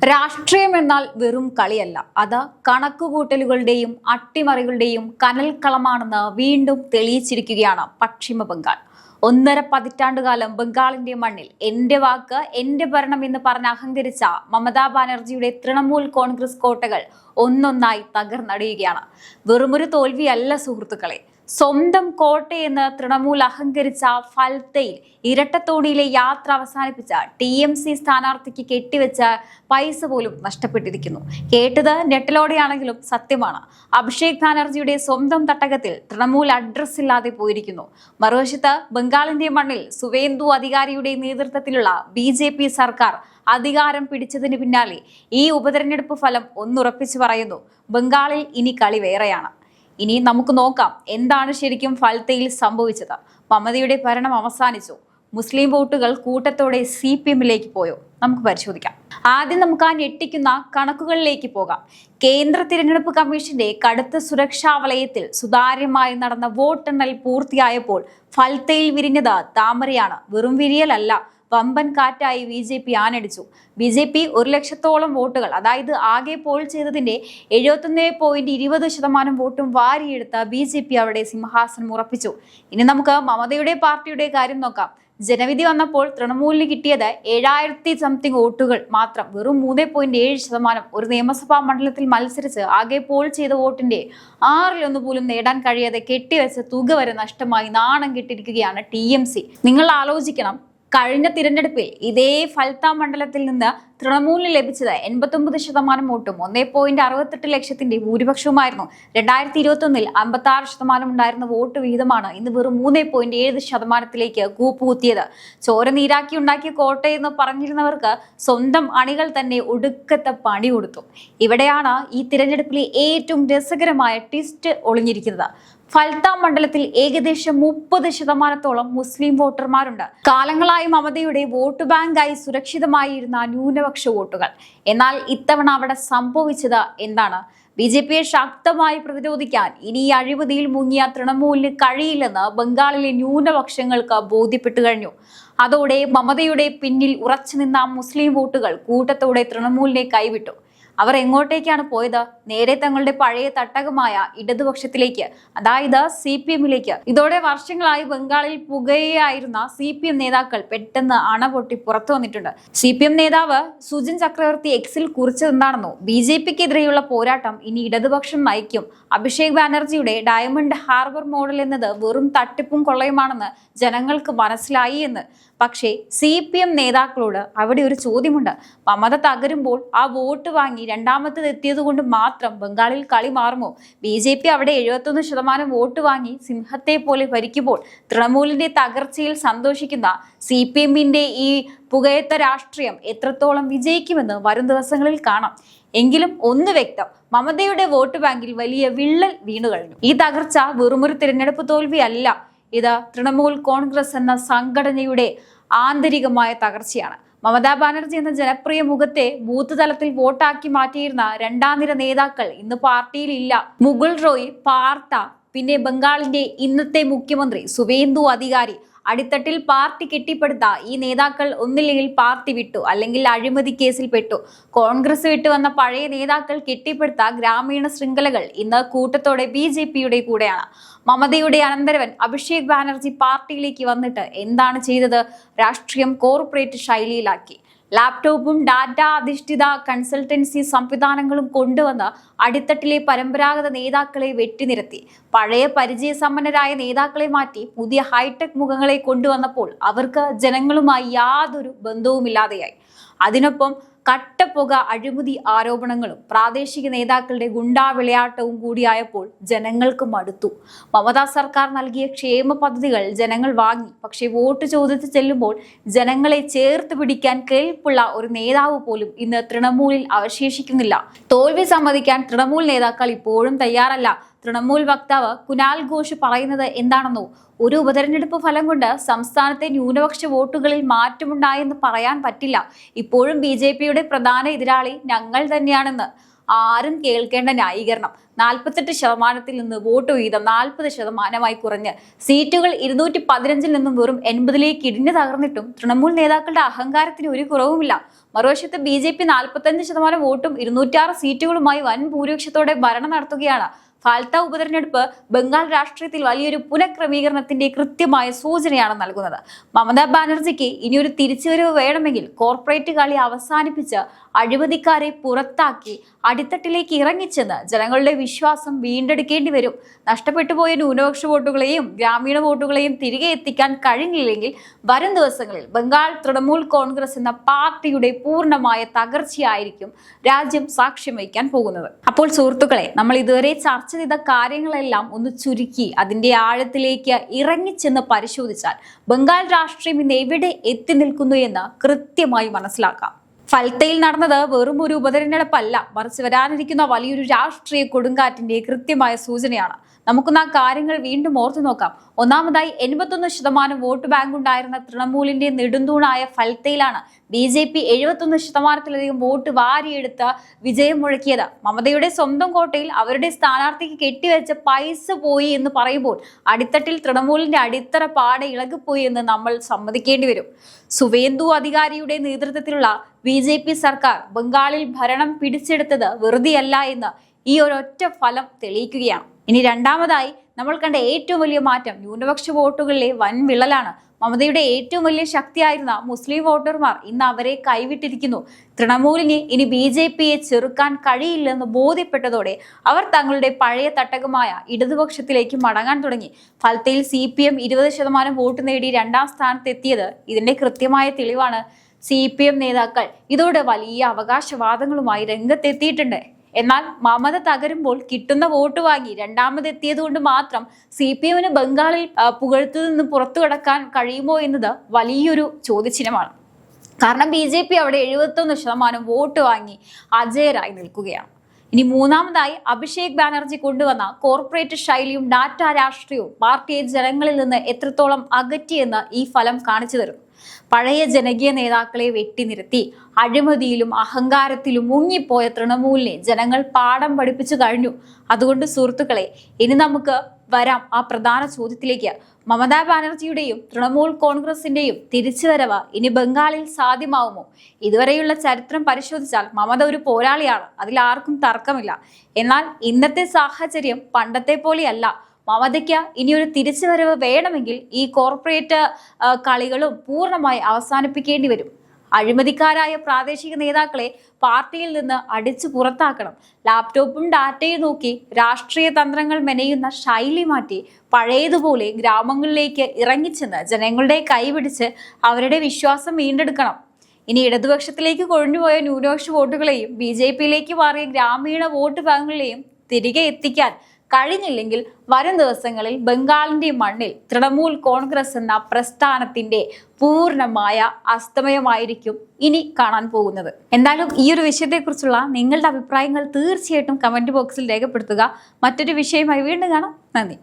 രാഷ്ട്രീയം എന്നാൽ വെറും കളിയല്ല, അത് കണക്കുകൂട്ടലുകളുടെയും അട്ടിമറികളുടെയും കനൽക്കളമാണെന്ന് വീണ്ടും തെളിയിച്ചിരിക്കുകയാണ് പശ്ചിമ ബംഗാൾ. 1.5 പതിറ്റാണ്ടുകാലം ബംഗാളിന്റെ മണ്ണിൽ എന്റെ വാക്ക് എന്റെ ഭരണം എന്ന് പറഞ്ഞ് അഹങ്കരിച്ച മമതാ ബാനർജിയുടെ തൃണമൂൽ കോൺഗ്രസ് കോട്ടകൾ ഒന്നൊന്നായി തകർന്നടിയുകയാണ്. വെറുമൊരു തോൽവിയല്ല സുഹൃത്തുക്കളെ, സ്വന്തം കോട്ടയെന്ന് തൃണമൂൽ അഹങ്കരിച്ച ഫൽത്തയിൽ ഇരട്ടത്തോണിയിലെ യാത്ര അവസാനിപ്പിച്ച TMC സ്ഥാനാർത്ഥിക്ക് കെട്ടിവെച്ച പൈസ പോലും നഷ്ടപ്പെട്ടിരിക്കുന്നു. കേട്ടത് ഞെട്ടലോടെയാണെങ്കിലും സത്യമാണ്. അഭിഷേക് ബാനർജിയുടെ സ്വന്തം തട്ടകത്തിൽ തൃണമൂൽ അഡ്രസ് ഇല്ലാതെ പോയിരിക്കുന്നു. മറുവശത്ത് ബംഗാളിന്റെ മണ്ണിൽ സുവേന്ദു അധികാരിയുടെ നേതൃത്വത്തിലുള്ള BJP സർക്കാർ അധികാരം പിടിച്ചതിന് പിന്നാലെ ഈ ഉപതെരഞ്ഞെടുപ്പ് ഫലം ഒന്നുറപ്പിച്ചു പറയുന്നു, ബംഗാളിൽ ഇനി കളി വേറെയാണ്. ഇനി നമുക്ക് നോക്കാം എന്താണ് ശരിക്കും ഫൽത്തയിൽ സംഭവിച്ചത്. മമതയുടെ ഭരണം അവസാനിച്ചു. മുസ്ലിം വോട്ടുകൾ കൂട്ടത്തോടെ CPM-ലേക്ക് പോയോ? നമുക്ക് പരിശോധിക്കാം. ആദ്യം നമുക്ക് ആ ഞെട്ടിക്കുന്ന കണക്കുകളിലേക്ക് പോകാം. കേന്ദ്ര തിരഞ്ഞെടുപ്പ് കമ്മീഷന്റെ കടുത്ത സുരക്ഷാ വലയത്തിൽ സുതാര്യമായി നടന്ന വോട്ടെണ്ണൽ പൂർത്തിയായപ്പോൾ ഫൽത്തയിൽ വിരിഞ്ഞത് താമരയാണ്. വെറും വിരിയലല്ല, വമ്പൻ കാറ്റായി BJP ആനടിച്ചു. BJP 1 ലക്ഷത്തോളം വോട്ടുകൾ, അതായത് ആകെ പോൾ ചെയ്തതിന്റെ 71.20% വോട്ടും വാരിയെടുത്ത BJP അവിടെ സിംഹാസനം ഉറപ്പിച്ചു. ഇനി നമുക്ക് മമതയുടെ പാർട്ടിയുടെ കാര്യം നോക്കാം. ജനവിധി വന്നപ്പോൾ തൃണമൂലിന് കിട്ടിയത് 7000 സംതിങ് വോട്ടുകൾ മാത്രം, വെറും 3.7%. ഒരു നിയമസഭാ മണ്ഡലത്തിൽ മത്സരിച്ച് ആകെ പോൾ ചെയ്ത വോട്ടിന്റെ 1/6 പോലും നേടാൻ കഴിയാതെ കെട്ടിവെച്ച തുക വരെ നഷ്ടമായി നാണം കെട്ടിരിക്കുകയാണ് TMC. നിങ്ങൾ ആലോചിക്കണം, കഴിഞ്ഞ തിരഞ്ഞെടുപ്പിൽ ഇതേ ഫൽത്ത മണ്ഡലത്തിൽ നിന്ന് തൃണമൂലിന് ലഭിച്ചത് 89% വോട്ടും 1.68 ലക്ഷത്തിന്റെ ഭൂരിപക്ഷവുമായിരുന്നു. 2021 56% ഉണ്ടായിരുന്ന വോട്ട് വിഹിതമാണ് ഇന്ന് വെറും 3.7%-ലേക്ക് കൂപ്പുകുത്തിയത്. ചോര നീരാക്കി ഉണ്ടാക്കിയ കോട്ടയെന്ന് പറഞ്ഞിരുന്നവർക്ക് സ്വന്തം അണികൾ തന്നെ ഒടുക്കത്തെ പണി കൊടുത്തു. ഇവിടെയാണ് ഈ തിരഞ്ഞെടുപ്പിലെ ഏറ്റവും രസകരമായ ട്വിസ്റ്റ് ഒളിഞ്ഞിരിക്കുന്നത്. ഫൽത്ത മണ്ഡലത്തിൽ ഏകദേശം 30%-ഓളം മുസ്ലിം വോട്ടർമാരുണ്ട്. കാലങ്ങളായി മമതയുടെ വോട്ട് ബാങ്കായി സുരക്ഷിതമായിരുന്ന ന്യൂനപക്ഷ വോട്ടുകൾ. എന്നാൽ ഇത്തവണ അവിടെ സംഭവിച്ചത് എന്താണ്? BJP-യെ ശക്തമായി പ്രതിരോധിക്കാൻ ഇനി ഈ അഴിമതിയിൽ മുങ്ങിയ തൃണമൂലിന് കഴിയില്ലെന്ന് ബംഗാളിലെ ന്യൂനപക്ഷങ്ങൾക്ക് ബോധ്യപ്പെട്ടു കഴിഞ്ഞു. അതോടെ മമതയുടെ പിന്നിൽ ഉറച്ചു നിന്ന മുസ്ലിം വോട്ടുകൾ കൂട്ടത്തോടെ തൃണമൂലിനെ കൈവിട്ടു. അവർ എങ്ങോട്ടേക്കാണ് പോയത്? നേരെ തങ്ങളുടെ പഴയ തട്ടകമായ ഇടതുപക്ഷത്തിലേക്ക്, അതായത് CPM-ലേക്ക്. ഇതോടെ വർഷങ്ങളായി ബംഗാളിൽ പുകയായിരുന്ന CPM നേതാക്കൾ പെട്ടെന്ന് അണപൊട്ടി പുറത്തു വന്നിട്ടുണ്ട്. CPM നേതാവ് സുജിൻ ചക്രവർത്തി X-ൽ കുറിച്ചതെന്താണെന്നോ, BJP-ക്കെതിരെയുള്ള പോരാട്ടം ഇനി ഇടതുപക്ഷം നയിക്കും. അഭിഷേക് ബാനർജിയുടെ ഡയമണ്ട് ഹാർബർ മോഡൽ എന്നത് വെറും തട്ടിപ്പും കൊള്ളയുമാണെന്ന് ജനങ്ങൾക്ക് മനസ്സിലായി എന്ന്. പക്ഷേ CPM നേതാക്കളോട് അവിടെ ഒരു ചോദ്യമുണ്ട്. മമത തകരുമ്പോൾ ആ വോട്ട് വാങ്ങി രണ്ടാമത്തേത് എത്തിയത് കൊണ്ട് മാത്രം ബംഗാളിൽ കളി മാറുമോ? BJP അവിടെ 71% വോട്ട് വാങ്ങി സിംഹത്തെ പോലെ ഭരിക്കുമ്പോൾ തൃണമൂലിന്റെ തകർച്ചയിൽ സന്തോഷിക്കുന്ന CPM-ന്റെ ഈ പുകയത്ത രാഷ്ട്രീയം എത്രത്തോളം വിജയിക്കുമെന്ന് വരും ദിവസങ്ങളിൽ കാണാം. എങ്കിലും ഒന്ന് വ്യക്തം, മമതയുടെ വോട്ട് ബാങ്കിൽ വലിയ വിള്ളൽ വീണു കഴിഞ്ഞു. ഈ തകർച്ച വെറുമൊരു തിരഞ്ഞെടുപ്പ് തോൽവിയല്ല, ഇത് തൃണമൂൽ കോൺഗ്രസ് എന്ന സംഘടനയുടെ ആന്തരികമായ തകർച്ചയാണ്. മമതാ ബാനർജി എന്ന ജനപ്രിയ മുഖത്തെ ബൂത്ത് തലത്തിൽ വോട്ടാക്കി മാറ്റിയിരുന്ന 2ാം നിര നേതാക്കൾ ഇന്ന് പാർട്ടിയിൽ ഇല്ല. മുകുൾ റോയ്, പാർത്ത, പിന്നെ ബംഗാളിന്റെ ഇന്നത്തെ മുഖ്യമന്ത്രി സുവേന്ദു അധികാരി. അടിത്തട്ടിൽ പാർട്ടി കെട്ടിപ്പടുത്ത ഈ നേതാക്കൾ ഒന്നില്ലെങ്കിൽ പാർട്ടി വിട്ടു, അല്ലെങ്കിൽ അഴിമതി കേസിൽ പെട്ടു. കോൺഗ്രസ് വിട്ടുവന്ന പഴയ നേതാക്കൾ കെട്ടിപ്പടുത്ത ഗ്രാമീണ ശൃംഖലകൾ ഇന്ന് കൂട്ടത്തോടെ BJP-യുടെ കൂടെയാണ്. മമതയുടെ അനന്തരവൻ അഭിഷേക് ബാനർജി പാർട്ടിയിലേക്ക് വന്നിട്ട് എന്താണ് ചെയ്തത്? രാഷ്ട്രീയം കോർപ്പറേറ്റ് ശൈലിയിലാക്കി. ലാപ്ടോപ്പും ഡാറ്റ അധിഷ്ഠിത കൺസൾട്ടൻസി സംവിധാനങ്ങളും കൊണ്ടുവന്ന് അടിത്തട്ടിലെ പരമ്പരാഗത നേതാക്കളെ വെട്ടിനിരത്തി. പഴയ പരിചയസമ്പന്നരായ നേതാക്കളെ മാറ്റി പുതിയ ഹൈടെക് മുഖങ്ങളെ കൊണ്ടുവന്നപ്പോൾ അവർക്ക് ജനങ്ങളുമായി യാതൊരു ബന്ധവുമില്ലാതെയായി. അതിനൊപ്പം കട്ടപ്പുക അഴിമതി ആരോപണങ്ങളും പ്രാദേശിക നേതാക്കളുടെ ഗുണ്ടാ വിളയാട്ടവും കൂടിയായപ്പോൾ ജനങ്ങൾക്ക് മടുത്തു. മമതാ സർക്കാർ നൽകിയ ക്ഷേമ പദ്ധതികൾ ജനങ്ങൾ വാങ്ങി. പക്ഷേ വോട്ട് ചോദിച്ചു ചെല്ലുമ്പോൾ ജനങ്ങളെ ചേർത്ത് പിടിക്കാൻ കേൾപ്പുള്ള ഒരു നേതാവ് പോലും ഇന്ന് തൃണമൂലിൽ അവശേഷിക്കുന്നില്ല. തോൽവി സമ്മതിക്കാൻ തൃണമൂൽ നേതാക്കൾ ഇപ്പോഴും തയ്യാറല്ല. തൃണമൂൽ വക്താവ് കുനാൽ ഘോഷ് പറയുന്നത് എന്താണെന്നോ, ഒരു ഉപതെരഞ്ഞെടുപ്പ് ഫലം കൊണ്ട് സംസ്ഥാനത്തെ ന്യൂനപക്ഷ വോട്ടുകളിൽ മാറ്റമുണ്ടായെന്ന് പറയാൻ പറ്റില്ല. ഇപ്പോഴും BJP-യുടെ പ്രധാന എതിരാളി ഞങ്ങൾ തന്നെയാണെന്ന്. ആരും കേൾക്കേണ്ട ന്യായീകരണം. 48% നിന്ന് വോട്ട് വീതം 40% കുറഞ്ഞ് സീറ്റുകൾ 215 നിന്നും വെറും 80 ഇടിഞ്ഞു തകർന്നിട്ടും തൃണമൂൽ നേതാക്കളുടെ അഹങ്കാരത്തിന് ഒരു കുറവുമില്ല. മറുവശത്ത് BJP 45% വോട്ടും 206 സീറ്റുകളുമായി വൻ ഭൂരിപക്ഷത്തോടെ ഭരണം നടത്തുകയാണ്. ഫാൽത്ത ഉപതെരഞ്ഞെടുപ്പ് ബംഗാൾ രാഷ്ട്രീയത്തിൽ വലിയൊരു പുനഃക്രമീകരണത്തിന്റെ കൃത്യമായ സൂചനയാണ് നൽകുന്നത്. മമതാ ബാനർജിക്ക് ഇനിയൊരു തിരിച്ചുവരവ് വേണമെങ്കിൽ കോർപ്പറേറ്റ് കളി അവസാനിപ്പിച്ച് അഴിമതിക്കാരെ പുറത്താക്കി അടിത്തട്ടിലേക്ക് ഇറങ്ങിച്ചെന്ന് ജനങ്ങളുടെ വിശ്വാസം വീണ്ടെടുക്കേണ്ടി വരും. നഷ്ടപ്പെട്ടു പോയ ന്യൂനപക്ഷ വോട്ടുകളെയും ഗ്രാമീണ വോട്ടുകളെയും തിരികെ എത്തിക്കാൻ കഴിഞ്ഞില്ലെങ്കിൽ വരും ദിവസങ്ങളിൽ ബംഗാൾ തൃണമൂൽ കോൺഗ്രസ് എന്ന പാർട്ടിയുടെ പൂർണ്ണമായ തകർച്ചയായിരിക്കും രാജ്യം സാക്ഷ്യം വഹിക്കാൻ പോകുന്നത്. അപ്പോൾ സുഹൃത്തുക്കളെ, നമ്മൾ ഇതുവരെ ചർച്ച ചെയ്ത കാര്യങ്ങളെല്ലാം ഒന്ന് ചുരുക്കി അതിന്റെ ആഴത്തിലേക്ക് ഇറങ്ങിച്ചെന്ന് പരിശോധിച്ചാൽ ബംഗാൾ രാഷ്ട്രീയം ഇന്ന് എവിടെ എത്തി നിൽക്കുന്നു എന്ന് കൃത്യമായി മനസ്സിലാക്കാം. ഫൽത്തയിൽ നടന്നത് വെറും ഒരു ഉപതെരഞ്ഞെടുപ്പല്ല, മറിച്ച് വരാനിരിക്കുന്ന വലിയൊരു രാഷ്ട്രീയ കൊടുങ്കാറ്റിന്റെ കൃത്യമായ സൂചനയാണ്. നമുക്കൊന്ന് ആ കാര്യങ്ങൾ വീണ്ടും ഓർത്തു നോക്കാം. ഒന്നാമതായി 81% വോട്ട് ബാങ്ക് ഉണ്ടായിരുന്ന തൃണമൂലിന്റെ നെടുന്തൂണായ ഫൽത്തയിലാണ് BJP 71%-ലധികം വോട്ട് വാരിയെടുത്ത് വിജയം മുഴക്കിയത്. മമതയുടെ സ്വന്തം കോട്ടയിൽ അവരുടെ സ്ഥാനാർത്ഥിക്ക് കെട്ടിവെച്ച പൈസ പോയി എന്ന് പറയുമ്പോൾ അടിത്തട്ടിൽ തൃണമൂലിന്റെ അടിത്തറ പാടെ ഇളകിപ്പോയി എന്ന് നമ്മൾ സമ്മതിക്കേണ്ടി വരും. സുവേന്ദു അധികാരിയുടെ നേതൃത്വത്തിലുള്ള BJP സർക്കാർ ബംഗാളിൽ ഭരണം പിടിച്ചെടുത്തത് വെറുതെയല്ല എന്ന് ഈ ഒരൊറ്റ ഫലം തെളിയിക്കുകയാണ്. ഇനി രണ്ടാമതായി നമ്മൾ കണ്ട ഏറ്റവും വലിയ മാറ്റം ന്യൂനപക്ഷ വോട്ടുകളിലെ വൻ വിള്ളലാണ്. മമതയുടെ ഏറ്റവും വലിയ ശക്തിയായിരുന്ന മുസ്ലിം വോട്ടർമാർ ഇന്ന് അവരെ കൈവിട്ടിരിക്കുന്നു. തൃണമൂലിന് ഇനി BJPയെ ചെറുക്കാൻ കഴിയില്ലെന്ന് ബോധ്യപ്പെട്ടതോടെ അവർ തങ്ങളുടെ പഴയ തട്ടകമായ ഇടതുപക്ഷത്തിലേക്ക് മടങ്ങാൻ തുടങ്ങി. ഫലത്തിൽ CPM 20% വോട്ട് നേടി 2ാം സ്ഥാനത്തെത്തിയത് ഇതിന്റെ കൃത്യമായ തെളിവാണ്. CPM നേതാക്കൾ ഇതോടെ വലിയ അവകാശവാദങ്ങളുമായി രംഗത്തെത്തിയിട്ടുണ്ട്. എന്നാൽ മമത തകരുമ്പോൾ കിട്ടുന്ന വോട്ട് വാങ്ങി രണ്ടാമതെത്തിയത് കൊണ്ട് മാത്രം CPMന് ബംഗാളിൽ പുകഴ്ത്തു നിന്ന് പുറത്തു കടക്കാൻ കഴിയുമോ എന്നത് വലിയൊരു ചോദ്യചിഹ്നമാണ്. കാരണം BJP അവിടെ 71% വോട്ട് വാങ്ങി അജയരായി നിൽക്കുകയാണ്. ഇനി മൂന്നാമതായി അഭിഷേക് ബാനർജി കൊണ്ടുവന്ന കോർപ്പറേറ്റ് ശൈലിയും ഡാറ്റ രാഷ്ട്രീയവും പാർട്ടിയെ ജനങ്ങളിൽ നിന്ന് എത്രത്തോളം അകറ്റിയെന്ന് ഈ ഫലം കാണിച്ചു തരുന്നു. പഴയ ജനകീയ നേതാക്കളെ വെട്ടിനിരത്തി അഴിമതിയിലും അഹങ്കാരത്തിലും മുങ്ങിപ്പോയ തൃണമൂലിനെ ജനങ്ങൾ പാഠം പഠിപ്പിച്ചു കഴിഞ്ഞു. അതുകൊണ്ട് സുഹൃത്തുക്കളെ, ഇനി നമുക്ക് വരാം ആ പ്രധാന ചോദ്യത്തിലേക്ക്. മമതാ ബാനർജിയുടെയും തൃണമൂൽ കോൺഗ്രസിന്റെയും തിരിച്ചുവരവ് ഇനി ബംഗാളിൽ സാധ്യമാവുമോ? ഇതുവരെയുള്ള ചരിത്രം പരിശോധിച്ചാൽ മമത ഒരു പോരാളിയാണ്, അതിൽ ആർക്കും തർക്കമില്ല. എന്നാൽ ഇന്നത്തെ സാഹചര്യം പണ്ടത്തെ പോലെയല്ല. മമതയ്ക്ക് ഇനിയൊരു തിരിച്ചുവരവ് വേണമെങ്കിൽ ഈ കോർപ്പറേറ്റ് കളികളും പൂർണ്ണമായി അവസാനിപ്പിക്കേണ്ടി വരും. അഴിമതിക്കാരായ പ്രാദേശിക നേതാക്കളെ പാർട്ടിയിൽ നിന്ന് അടിച്ചു പുറത്താക്കണം. ലാപ്ടോപ്പും ഡാറ്റയും നോക്കി രാഷ്ട്രീയ തന്ത്രങ്ങൾ മെനയുന്ന ശൈലി മാറ്റി പഴയതുപോലെ ഗ്രാമങ്ങളിലേക്ക് ഇറങ്ങിച്ചെന്ന് ജനങ്ങളുടെ കൈപിടിച്ച് അവരുടെ വിശ്വാസം വീണ്ടെടുക്കണം. ഇനി ഇടതുപക്ഷത്തിലേക്ക് കൊഴിഞ്ഞുപോയ ന്യൂനപക്ഷ വോട്ടുകളെയും BJPയിലേക്ക് മാറിയ ഗ്രാമീണ വോട്ട് ബാങ്കുകളെയും തിരികെ എത്തിക്കാൻ കഴിഞ്ഞില്ലെങ്കിൽ വരും ദിവസങ്ങളിൽ ബംഗാളിന്റെ മണ്ണിൽ തൃണമൂൽ കോൺഗ്രസ് എന്ന പ്രസ്ഥാനത്തിന്റെ പൂർണ്ണമായ അസ്തമയമായിരിക്കും ഇനി കാണാൻ പോകുന്നത്. എന്തായാലും ഈ ഒരു വിഷയത്തെക്കുറിച്ചുള്ള നിങ്ങളുടെ അഭിപ്രായങ്ങൾ തീർച്ചയായിട്ടും കമന്റ് ബോക്സിൽ രേഖപ്പെടുത്തുക. മറ്റൊരു വിഷയമായി വീണ്ടും കാണാം. നന്ദി.